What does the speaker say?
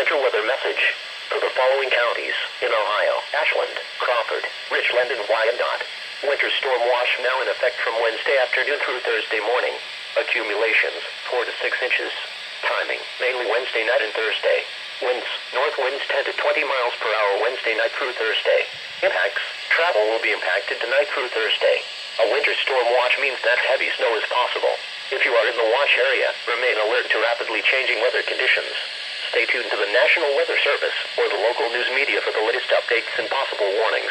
winter weather message for the following counties in Ohio: Ashland, Crawford, Richland, and Wyandotte. Winter storm watch now in effect from Wednesday afternoon through Thursday morning. Accumulations 4 to 6 inches. Timing mainly Wednesday night and Thursday. Winds north winds 10 to 20 miles per hour Wednesday night through Thursday. Impacts: travel will be impacted tonight through Thursday. A winter storm watch means that heavy snow is possible. If you are in the watch area, remain alert to rapidly changing weather conditions. Stay tuned to the National Weather Service or the local news media for the latest updates and possible warnings.